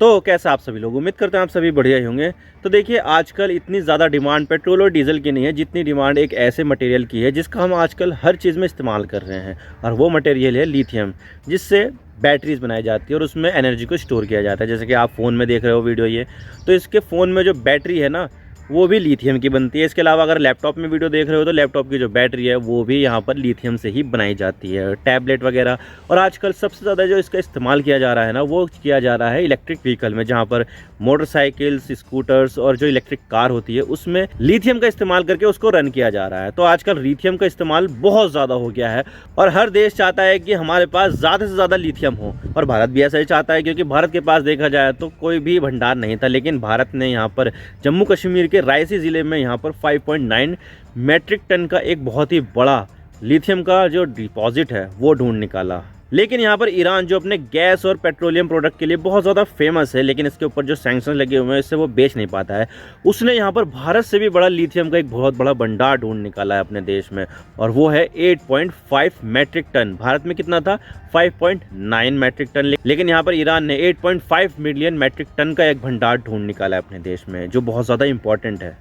तो कैसे आप सभी लोग, उम्मीद करते हैं आप सभी बढ़िया ही होंगे। तो देखिए, आजकल इतनी ज़्यादा डिमांड पेट्रोल और डीजल की नहीं है जितनी डिमांड एक ऐसे मटेरियल की है जिसका हम आजकल हर चीज़ में इस्तेमाल कर रहे हैं। और वो मटेरियल है लिथियम, जिससे बैटरीज बनाई जाती है और उसमें एनर्जी को स्टोर किया जाता है। जैसे कि आप फ़ोन में देख रहे हो वीडियो ये, तो इसके फ़ोन में जो बैटरी है ना, वो भी लिथियम की बनती है। इसके अलावा अगर लैपटॉप में वीडियो देख रहे हो तो लैपटॉप की जो बैटरी है वो भी यहाँ पर लिथियम से ही बनाई जाती है। टैबलेट वगैरह, और आजकल सबसे ज़्यादा जो इसका इस्तेमाल किया जा रहा है ना, वो किया जा रहा है इलेक्ट्रिक व्हीकल में, जहाँ पर मोटरसाइकिल्स, स्कूटर्स और जो इलेक्ट्रिक कार होती है उसमें लिथियम का इस्तेमाल करके उसको रन किया जा रहा है। तो आजकल लिथियम का इस्तेमाल बहुत ज़्यादा हो गया है और हर देश चाहता है कि हमारे पास ज़्यादा से ज़्यादा लिथियम हो, और भारत भी ऐसा ही चाहता है, क्योंकि भारत के पास देखा जाए तो कोई भी भंडार नहीं था, लेकिन भारत ने यहाँ पर जम्मू कश्मीर के रायसी ज़िले में यहाँ पर 5.9 मैट्रिक टन का एक बहुत ही बड़ा लिथियम का जो डिपॉजिट है वो ढूंढ निकाला। लेकिन यहाँ पर ईरान, जो अपने गैस और पेट्रोलियम प्रोडक्ट के लिए बहुत ज़्यादा फेमस है, लेकिन इसके ऊपर जो सैंक्शन लगे हुए हैं इससे वो बेच नहीं पाता है, उसने यहाँ पर भारत से भी बड़ा लिथियम का एक बहुत बड़ा भंडार ढूंढ निकाला है अपने देश में, और वो है 8.5 मैट्रिक टन। भारत में कितना था? 5.9 मैट्रिक टन। लेकिन यहाँ पर ईरान ने 8.5 मिलियन मैट्रिक टन का एक भंडार ढूंढ निकाला है अपने देश में, जो बहुत ज़्यादा इंपॉर्टेंट है।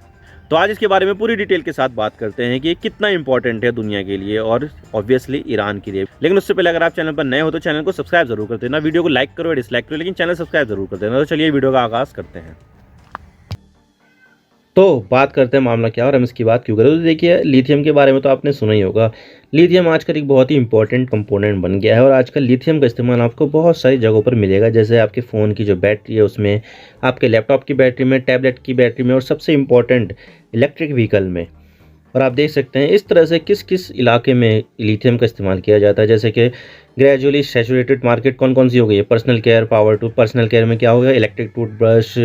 तो आज इसके बारे में पूरी डिटेल के साथ बात करते हैं कि ये कितना इंपॉर्टेंट है दुनिया के लिए और ऑब्वियसली ईरान के लिए। लेकिन उससे पहले अगर आप चैनल पर नए हो तो चैनल को सब्सक्राइब जरूर कर देना, वीडियो को लाइक करो या डिसलाइक करो, लेकिन चैनल सब्सक्राइब जरूर कर देना। तो चलिए वीडियो का आगाज़ करते हैं। तो बात करते हैं मामला क्या और हम इसकी बात क्यों करें। तो देखिए, लिथियम के बारे में तो आपने सुना ही होगा। लिथियम आजकल एक बहुत ही इंपॉर्टेंट कंपोनेंट बन गया है और आजकल लिथियम का इस्तेमाल आपको बहुत सारी जगहों पर मिलेगा, जैसे आपके फ़ोन की जो बैटरी है उसमें, आपके लैपटॉप की बैटरी में, टैबलेट की बैटरी में, और सबसे इम्पॉर्टेंट इलेक्ट्रिक व्हीकल में। और आप देख सकते हैं इस तरह से किस किस इलाके में लिथियम का इस्तेमाल किया जाता है। जैसे कि ग्रेजुअली सैचुरेटेड मार्केट कौन कौन सी हो गई है? Personal care, power tool. Personal care में क्या होगा? इलेक्ट्रिक टूथब्रश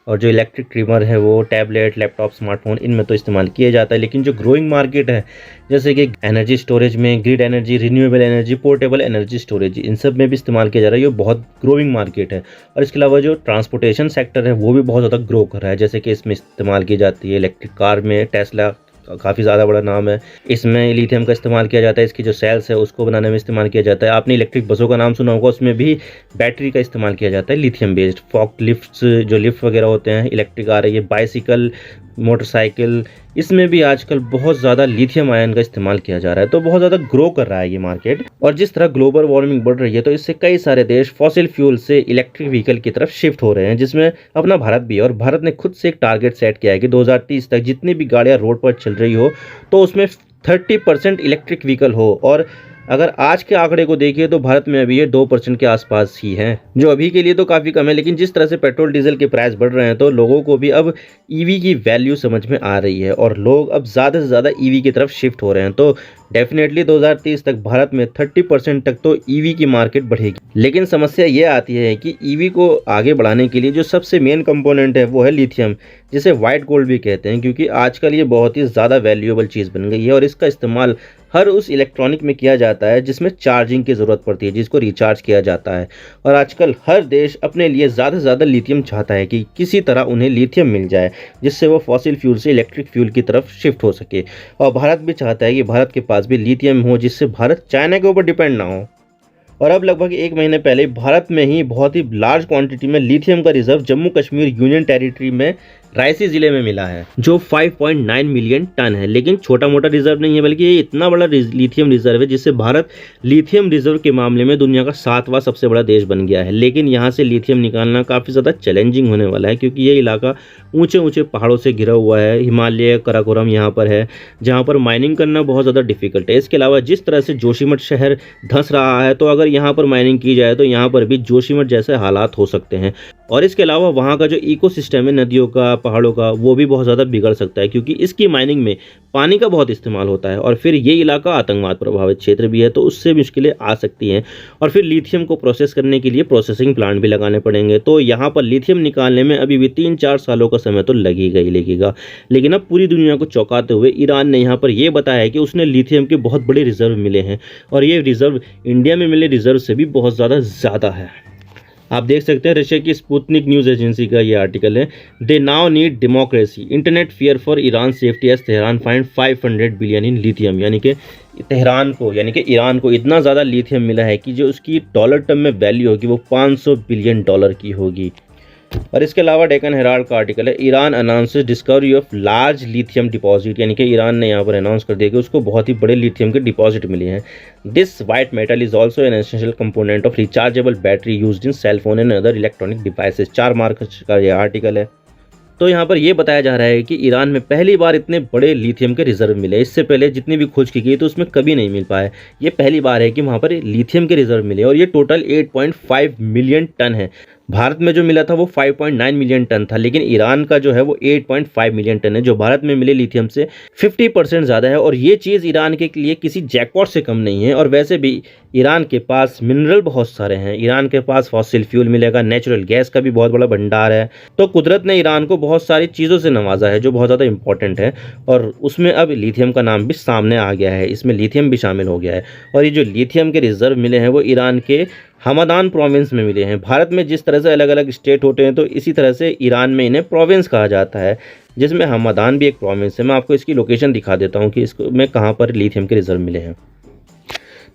और जो इलेक्ट्रिक ट्रिमर है वो, टैबलेट, लैपटॉप, स्मार्टफोन, इनमें तो इस्तेमाल किया जाता है। लेकिन जो ग्रोइंग मार्केट है, जैसे कि एनर्जी स्टोरेज में, grid energy, renewable energy, portable energy storage, इन सब में भी इस्तेमाल किया जा रहा है। ये बहुत ग्रोइंग मार्केट है। और इसके अलावा जो ट्रांसपोर्टेशन सेक्टर है वो भी बहुत ज़्यादा ग्रो कर रहा है, जैसे कि इसमें इस्तेमाल की जाती है इलेक्ट्रिक कार में। टेस्ला काफ़ी ज़्यादा बड़ा नाम है, इसमें लिथियम का इस्तेमाल किया जाता है। इसकी जो सेल्स है उसको बनाने में इस्तेमाल किया जाता है। आपने इलेक्ट्रिक बसों का नाम सुना होगा, उसमें भी बैटरी का इस्तेमाल किया जाता है लिथियम बेस्ड। फॉक लिफ्ट्स, जो लिफ्ट वगैरह होते हैं इलेक्ट्रिक आ रही है, बाइसिकल, मोटरसाइकिल, इसमें भी आजकल बहुत ज़्यादा लिथियम आयन का इस्तेमाल किया जा रहा है। तो बहुत ज़्यादा ग्रो कर रहा है ये मार्केट। और जिस तरह ग्लोबल वार्मिंग बढ़ रही है तो इससे कई सारे देश फॉसिल फ्यूल से इलेक्ट्रिक व्हीकल की तरफ शिफ्ट हो रहे हैं, जिसमें अपना भारत भी है। और भारत ने खुद से एक टारगेट सेट किया है कि 2030 तक जितनी भी गाड़ियाँ रोड पर चल रही हो तो उसमें 30% इलेक्ट्रिक व्हीकल हो। और अगर आज के आंकड़े को देखिए तो भारत में अभी ये 2% के आसपास ही हैं, जो अभी के लिए तो काफ़ी कम है। लेकिन जिस तरह से पेट्रोल डीजल के प्राइस बढ़ रहे हैं तो लोगों को भी अब ईवी की वैल्यू समझ में आ रही है और लोग अब ज़्यादा से ज़्यादा ईवी की तरफ शिफ्ट हो रहे हैं। तो डेफिनेटली 2030 तक भारत में 30% तक तो ईवी की मार्केट बढ़ेगी। लेकिन समस्या ये आती है कि ईवी को आगे बढ़ाने के लिए जो सबसे मेन कंपोनेंट है वो है लिथियम, जिसे वाइट गोल्ड भी कहते हैं, क्योंकि आजकल ये बहुत ही ज़्यादा वैल्यूएबल चीज़ बन गई है। और इसका इस्तेमाल हर उस इलेक्ट्रॉनिक में किया जाता है जिसमें चार्जिंग की ज़रूरत पड़ती है, जिसको रिचार्ज किया जाता है। और आजकल हर देश अपने लिए ज़्यादा से ज़्यादा लिथियम चाहता है कि किसी तरह उन्हें लिथियम मिल जाए, जिससे वो फॉसिल फ्यूल से इलेक्ट्रिक फ्यूल की तरफ शिफ्ट हो सके। और भारत भी चाहता है कि भारत के पास भी लिथियम हो, जिससे भारत चाइना के ऊपर डिपेंड ना हो। और अब लगभग 1 महीने पहले भारत में ही बहुत ही लार्ज क्वांटिटी में लिथियम का reserve Jammu Kashmir union territory में रायसी ज़िले में मिला है, जो 5.9 मिलियन टन है। लेकिन छोटा मोटा रिजर्व नहीं है, बल्कि ये इतना बड़ा लिथियम रिजर्व है जिससे भारत लिथियम रिजर्व के मामले में दुनिया का 7वां सबसे बड़ा देश बन गया है। लेकिन यहाँ से लिथियम निकालना काफ़ी ज़्यादा चैलेंजिंग होने वाला है, क्योंकि ये इलाका ऊंचे ऊंचे पहाड़ों से घिरा हुआ है। हिमालय, काराकोरम यहाँ पर है, जहाँ पर माइनिंग करना बहुत ज़्यादा डिफिकल्ट है। इसके अलावा जिस तरह से जोशीमठ शहर धंस रहा है, तो अगर यहाँ पर माइनिंग की जाए तो यहाँ पर भी जोशीमठ जैसे हालात हो सकते हैं। और इसके अलावा वहाँ का जो इकोसिस्टम है नदियों का, पहाड़ों का, वो भी बहुत ज़्यादा बिगड़ सकता है, क्योंकि इसकी माइनिंग में पानी का बहुत इस्तेमाल होता है। और फिर ये इलाका आतंकवाद प्रभावित क्षेत्र भी है, तो उससे मुश्किलें आ सकती हैं। और फिर लिथियम को प्रोसेस करने के लिए प्रोसेसिंग प्लांट भी लगाने पड़ेंगे। तो यहाँ पर लिथियम निकालने में अभी भी 3-4 सालों का समय तो लगेगा। लेकिन अब पूरी दुनिया को चौंकाते हुए ईरान ने यहाँ पर यह बताया है कि उसने लिथियम के बहुत बड़े रिजर्व मिले हैं, और ये रिजर्व इंडिया में मिले रिजर्व से भी बहुत ज़्यादा है। आप देख सकते हैं रशिया की स्पुतनिक न्यूज़ एजेंसी का ये आर्टिकल है। They now need democracy, internet fear for Iran safety as Tehran find 500 billion in lithium. यानी कि तेहरान को, यानी कि ईरान को इतना ज़्यादा लिथियम मिला है कि जो उसकी डॉलर टर्म में वैल्यू होगी वो $500 बिलियन की होगी। और इसके अलावा डेक्कन हेराल्ड का आर्टिकल है, Iran announces discovery of large lithium deposit, यानी कि ईरान ने यहाँ पर अनाउंस कर दिया कि उसको बहुत ही बड़े लिथियम के डिपॉजिट मिले हैं। This white metal is also an essential component of rechargeable battery used in cell phone and other electronic devices. 4 March का यह आर्टिकल है। तो यहाँ पर यह बताया जा रहा है कि ईरान में पहली बार इतने बड़े लिथियम के रिजर्व मिले। इससे पहले जितनी भी खोज की गई तो उसमें कभी नहीं मिल पाया। ये पहली बार है कि वहाँ पर लिथियम के रिजर्व मिले और ये टोटल 8.5 मिलियन टन है। भारत में जो मिला था वो 5.9 मिलियन टन था, लेकिन ईरान का जो है वो 8.5 मिलियन टन है, जो भारत में मिले लिथियम से 50% ज़्यादा है। और ये चीज़ ईरान के लिए किसी जैकपॉट से कम नहीं है। और वैसे भी ईरान के पास मिनरल बहुत सारे हैं, ईरान के पास फॉसिल फ्यूल मिलेगा, नेचुरल गैस का भी बहुत बड़ा भंडार है। तो कुदरत ने ईरान को बहुत सारी चीज़ों से नवाजा है जो बहुत ज़्यादा इंपॉर्टेंट है। और उसमें अब लिथियम का नाम भी सामने आ गया है, इसमें लिथियम भी शामिल हो गया है। और ये जो लिथियम के रिजर्व मिले हैं वो ईरान के हमदान प्रोविंस में मिले हैं। भारत में जिस तरह से अलग अलग स्टेट होते हैं तो इसी तरह से ईरान में इन्हें प्रोविंस कहा जाता है, जिसमें हमदान भी एक प्रोविंस है। मैं आपको इसकी लोकेशन दिखा देता हूँ कि इसको में कहाँ पर लिथियम के रिजर्व मिले हैं।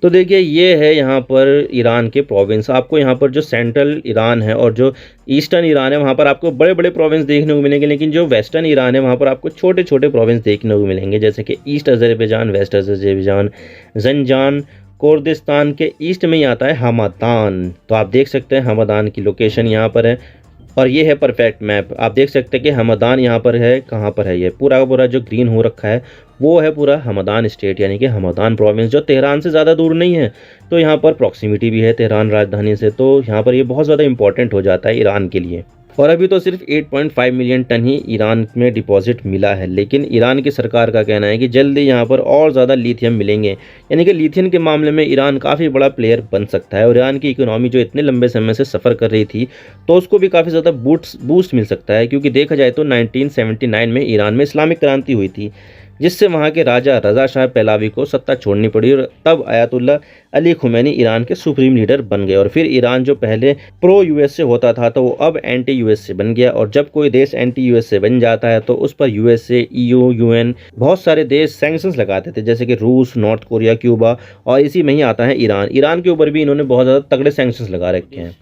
तो देखिए ये है यहाँ पर ईरान के प्रोविंस। आपको यहाँ पर जो सेंट्रल ईरान है और जो ईस्टर्न ईरान है वहाँ पर आपको बड़े बड़े प्रोविंस देखने को मिलेंगे, लेकिन जो वेस्टर्न ईरान है वहाँ पर आपको छोटे छोटे प्रोविंस देखने को मिलेंगे, जैसे कि East Azerbaijan, West Azerbaijan, Zanjan. Kurdistan के ईस्ट में ही आता है हमदान। तो आप देख सकते हैं हमदान की लोकेशन यहाँ पर है। और ये है परफेक्ट मैप। आप देख सकते हैं कि हमदान यहाँ पर है, कहाँ पर है, ये पूरा का पूरा जो ग्रीन हो रखा है वो है पूरा हमदान स्टेट, यानी कि हमदान प्रोविंस, जो तेहरान से ज़्यादा दूर नहीं है। तो यहाँ पर प्रॉक्सिमिटी भी है तेहरान राजधानी से, तो यहाँ पर ये बहुत ज़्यादा इंपॉर्टेंट हो जाता है ईरान के लिए। और अभी तो सिर्फ 8.5 मिलियन टन ही ईरान में डिपॉजिट मिला है, लेकिन ईरान की सरकार का कहना है कि जल्दी यहाँ पर और ज़्यादा लिथियम मिलेंगे, यानी कि लिथियम के मामले में ईरान काफ़ी बड़ा प्लेयर बन सकता है। और ईरान की इकोनॉमी जो इतने लंबे समय से सफ़र कर रही थी तो उसको भी काफ़ी ज़्यादा बूस्ट मिल सकता है, क्योंकि देखा जाए तो 1979 में ईरान में इस्लामिक क्रांति हुई थी, जिससे वहाँ के राजा रज़ा शाह पहलवी को सत्ता छोड़नी पड़ी और तब आयतुल्ला अली खुमैनी ईरान के सुप्रीम लीडर बन गए। और फिर ईरान जो पहले प्रो यूएसए होता था तो वो अब एंटी यूएसए बन गया। और जब कोई देश एंटी यूएसए बन जाता है तो उस पर यूएसए, ईयू, यूएन, बहुत सारे देश सैंक्शंस लगाते थे, जैसे कि रूस, नॉर्थ कोरिया, क्यूबा, और इसी में ही आता है ईरान। ईरान के ऊपर भी इन्होंने बहुत ज़्यादा तगड़े सैंक्शंस लगा रखे हैं।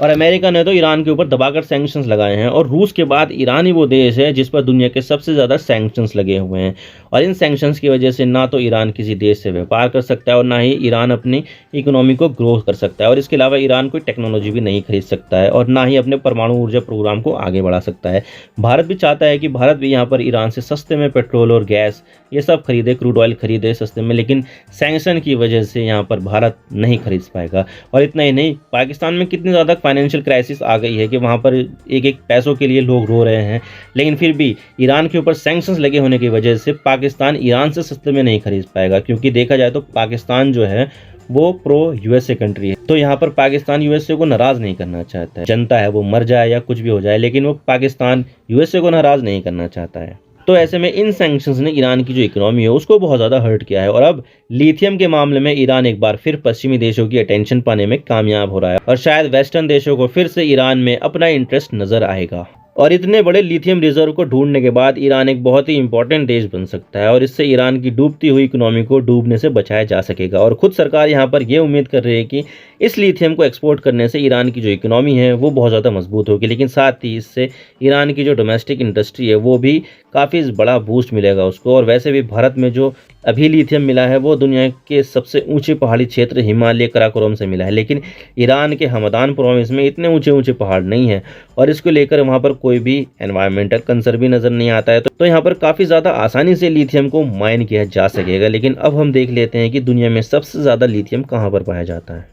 और अमेरिका ने तो ईरान के ऊपर दबाकर सैंक्शंस लगाए हैं। और रूस के बाद ईरान ही वो देश है जिस पर दुनिया के सबसे ज़्यादा सैंक्शंस लगे हुए हैं। और इन सैंक्शंस की वजह से ना तो ईरान किसी देश से व्यापार कर सकता है और ना ही ईरान अपनी इकोनॉमी को ग्रो कर सकता है। और इसके अलावा ईरान कोई टेक्नोलॉजी भी नहीं खरीद सकता है और ना ही अपने परमाणु ऊर्जा प्रोग्राम को आगे बढ़ा सकता है। भारत भी चाहता है कि भारत भी यहाँ पर ईरान से सस्ते में पेट्रोल और गैस ये सब खरीदे, क्रूड ऑयल खरीदे सस्ते में, लेकिन सैंक्शन की वजह से यहाँ पर भारत नहीं खरीद पाएगा। और इतना ही नहीं, पाकिस्तान में कितनी ज़्यादा फाइनेंशियल क्राइसिस आ गई है कि वहाँ पर एक एक पैसों के लिए लोग रो रहे हैं, लेकिन फिर भी ईरान के ऊपर सैंक्शंस लगे होने की वजह से पाकिस्तान ईरान से सस्ते में नहीं खरीद पाएगा। क्योंकि देखा जाए तो पाकिस्तान जो है वो प्रो यूएसए कंट्री है, तो यहाँ पर पाकिस्तान यूएसए को नाराज़ नहीं करना चाहता है। जनता है वो मर जाए या कुछ भी हो जाए, लेकिन वो पाकिस्तान यूएसए को नाराज़ नहीं करना चाहता है। तो ऐसे में इन सैंक्शंस ने ईरान की जो इकोनॉमी है उसको बहुत ज़्यादा हर्ट किया है। और अब लिथियम के मामले में ईरान एक बार फिर पश्चिमी देशों की अटेंशन पाने में कामयाब हो रहा है और शायद वेस्टर्न देशों को फिर से ईरान में अपना इंटरेस्ट नज़र आएगा। और इतने बड़े लिथियम रिजर्व को ढूंढने के बाद ईरान एक बहुत ही इंपॉर्टेंट देश बन सकता है और इससे ईरान की डूबती हुई इकोनॉमी को डूबने से बचाया जा सकेगा। और खुद सरकार यहाँ पर यह उम्मीद कर रही है कि इस लिथियम को एक्सपोर्ट करने से ईरान की जो इकोनॉमी है वो बहुत ज़्यादा मजबूत होगी, लेकिन साथ ही इससे ईरान की जो डोमेस्टिक इंडस्ट्री है वो भी काफ़ी बड़ा बूस्ट मिलेगा उसको। और वैसे भी भारत में जो अभी लिथियम मिला है वो दुनिया के सबसे ऊंचे पहाड़ी क्षेत्र हिमालय कराकोरम से मिला है, लेकिन ईरान के हमदान प्रोविंस में इतने ऊंचे ऊंचे पहाड़ नहीं है और इसको लेकर वहाँ पर कोई भी एनवायरमेंटल कंसर्न भी नज़र नहीं आता है। तो यहाँ पर काफ़ी ज़्यादा आसानी से लिथियम को माइन किया जा सकेगा। लेकिन अब हम देख लेते हैं कि दुनिया में सबसे ज़्यादा लिथियम कहाँ पर पाया जाता है।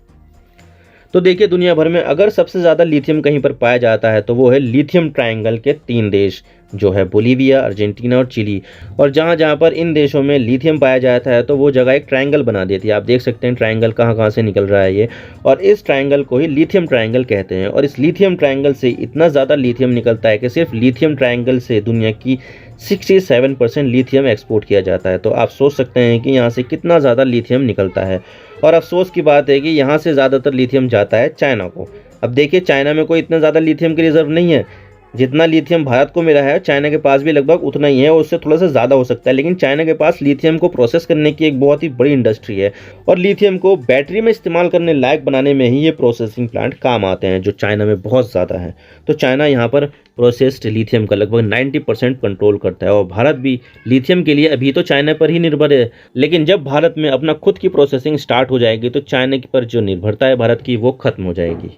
तो देखिए, दुनिया भर में अगर सबसे ज़्यादा लिथियम कहीं पर पाया जाता है तो वो है लिथियम ट्रायंगल के 3 देश, जो है बोलीविया, अर्जेंटीना और चिली। और जहाँ जहाँ पर इन देशों में लिथियम पाया जाता है तो वो जगह एक ट्रायंगल बना देती है। आप देख सकते हैं ट्रायंगल कहाँ कहाँ से निकल रहा है ये, और इस ट्रायंगल को ही लिथियम ट्रायंगल कहते हैं। और इस लिथियम ट्रायंगल से इतना ज़्यादा लिथियम निकलता है कि सिर्फ लिथियम ट्रायंगल से दुनिया की 67% लिथियम एक्सपोर्ट किया जाता है। तो आप सोच सकते हैं कि यहाँ से कितना ज़्यादा लिथियम निकलता है। और अफसोस की बात है कि यहाँ से ज़्यादातर लिथियम जाता है चाइना को। अब देखिए, चाइना में कोई इतना ज़्यादा लिथियम के रिजर्व नहीं है, जितना लिथियम भारत को मिला है चाइना के पास भी लगभग उतना ही है और उससे थोड़ा सा ज़्यादा हो सकता है, लेकिन चाइना के पास लिथियम को प्रोसेस करने की एक बहुत ही बड़ी इंडस्ट्री है और लिथियम को बैटरी में इस्तेमाल करने लायक बनाने में ही ये प्रोसेसिंग प्लांट काम आते हैं, जो चाइना में बहुत ज़्यादा है। तो चाइना यहाँ पर प्रोसेस्ड लिथियम का लगभग 90% कंट्रोल करता है और भारत भी लिथियम के लिए अभी तो चाइना पर ही निर्भर है, लेकिन जब भारत में अपना खुद की प्रोसेसिंग स्टार्ट हो जाएगी तो चाइना पर जो निर्भरता है भारत की वो खत्म हो जाएगी।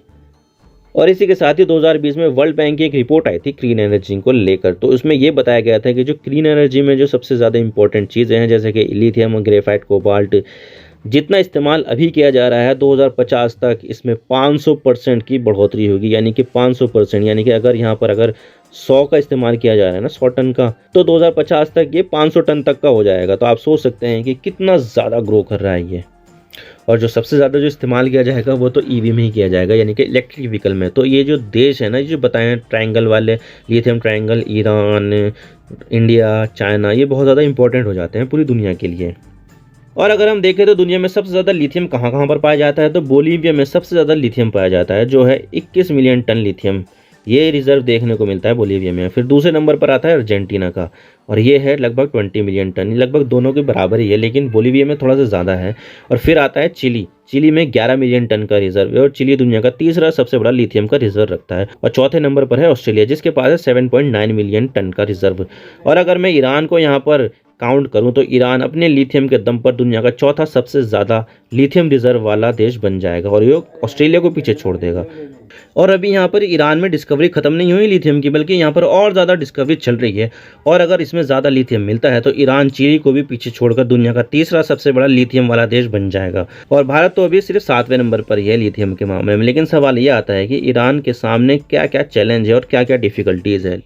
और इसी के साथ ही 2020 में वर्ल्ड बैंक की एक रिपोर्ट आई थी क्लीन एनर्जी को लेकर, तो उसमें ये बताया गया था कि जो क्लीन एनर्जी में जो सबसे ज़्यादा इंपॉर्टेंट चीज़ें हैं जैसे कि लिथियम, ग्रेफाइट, कोबाल्ट, जितना इस्तेमाल अभी किया जा रहा है 2050 तक इसमें 500% की बढ़ोतरी होगी, यानी कि 500%, यानी कि अगर यहाँ पर अगर 100 का इस्तेमाल किया जा रहा है ना, 100 टन का, तो 2050 तक ये 500 टन तक का हो जाएगा। तो आप सोच सकते हैं कि कितना ज़्यादा ग्रो कर रहा है ये। और जो सबसे ज़्यादा जो इस्तेमाल किया जाएगा वो तो ईवी में ही किया जाएगा, यानी कि इलेक्ट्रिक व्हीकल में। तो ये जो देश है ना, ये जो बताएं ट्रायंगल वाले, lithium triangle, Iran, India, China, ये बहुत ज़्यादा इंपॉर्टेंट हो जाते हैं पूरी दुनिया के लिए। और अगर हम देखें तो दुनिया में सबसे ज़्यादा लिथियम कहाँ कहाँ पर पाया जाता है, तो बोलीविया में सबसे ज़्यादा लिथियम पाया जाता है, जो है 21 मिलियन टन लिथियम ये रिजर्व देखने को मिलता है बोलीविया में। फिर दूसरे नंबर पर आता है अर्जेंटीना का, और ये है लगभग 20 मिलियन टन, लगभग दोनों के बराबर ही है, लेकिन बोलीविया में थोड़ा सा ज़्यादा है। और फिर आता है चिली, चिली में 11 मिलियन टन का रिजर्व है और चिली दुनिया का तीसरा सबसे बड़ा लिथियम का रिजर्व रखता है। और चौथे नंबर पर है ऑस्ट्रेलिया, जिसके पास है 7.9 मिलियन टन का रिजर्व। और अगर मैं ईरान को यहाँ पर काउंट करूं तो ईरान अपने लिथियम के दम पर दुनिया का चौथा सबसे ज़्यादा लिथियम रिजर्व वाला देश बन जाएगा और ये ऑस्ट्रेलिया को पीछे छोड़ देगा। और अभी यहाँ पर ईरान में डिस्कवरी खत्म नहीं हुई लिथियम की, बल्कि यहाँ पर और ज़्यादा डिस्कवरी चल रही है। और अगर इसमें ज़्यादा लिथियम मिलता है तो ईरान चिली को भी पीछे छोड़कर दुनिया का तीसरा सबसे बड़ा लिथियम वाला देश बन जाएगा। और भारत तो अभी सिर्फ 7वें नंबर पर ही है लिथियम के मामले में। लेकिन सवाल ये आता है कि ईरान के सामने क्या क्या चैलेंज है और क्या क्या डिफ़िकल्टीज़ है।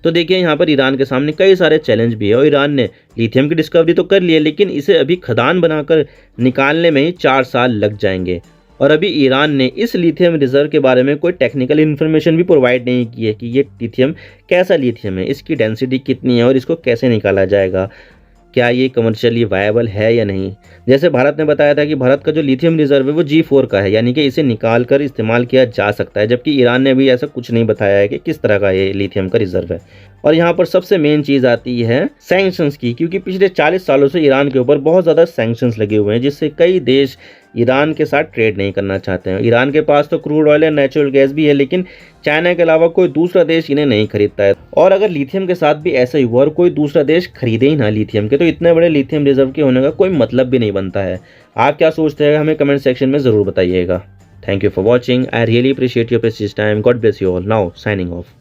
तो देखिए यहाँ पर ईरान के सामने कई सारे चैलेंज भी है और ईरान ने लिथियम की डिस्कवरी तो कर ली है, लेकिन इसे अभी खदान बनाकर निकालने में ही 4 साल लग जाएंगे। और अभी ईरान ने इस लिथियम रिजर्व के बारे में कोई टेक्निकल इन्फॉर्मेशन भी प्रोवाइड नहीं की है कि ये लिथियम कैसा लिथियम है, इसकी डेंसिटी कितनी है और इसको कैसे निकाला जाएगा, क्या ये कमर्शियली वायबल है या नहीं। जैसे भारत ने बताया था कि भारत का जो लिथियम रिजर्व है वो G4 का है, यानी कि इसे निकाल कर इस्तेमाल किया जा सकता है, जबकि ईरान ने अभी ऐसा कुछ नहीं बताया है कि किस तरह का ये लिथियम का रिजर्व है। और यहाँ पर सबसे मेन चीज़ आती है सैंक्शंस की, क्योंकि पिछले 40 सालों से ईरान के ऊपर बहुत ज़्यादा सैंक्शंस लगे हुए हैं, जिससे कई देश ईरान के साथ ट्रेड नहीं करना चाहते हैं। ईरान के पास तो क्रूड ऑयल है, नेचुरल गैस भी है, लेकिन चाइना के अलावा कोई दूसरा देश इन्हें नहीं खरीदता है। और अगर लिथियम के साथ भी ऐसा ही हुआ और कोई दूसरा देश खरीदे ही ना लिथियम के, तो इतने बड़े लिथियम रिजर्व के होने का कोई मतलब भी नहीं बनता है। आप क्या सोचते हैं हमें कमेंट सेक्शन में ज़रूर बताइएगा। Thank you for watching. I really appreciate your precious time. God bless you all. Now signing off.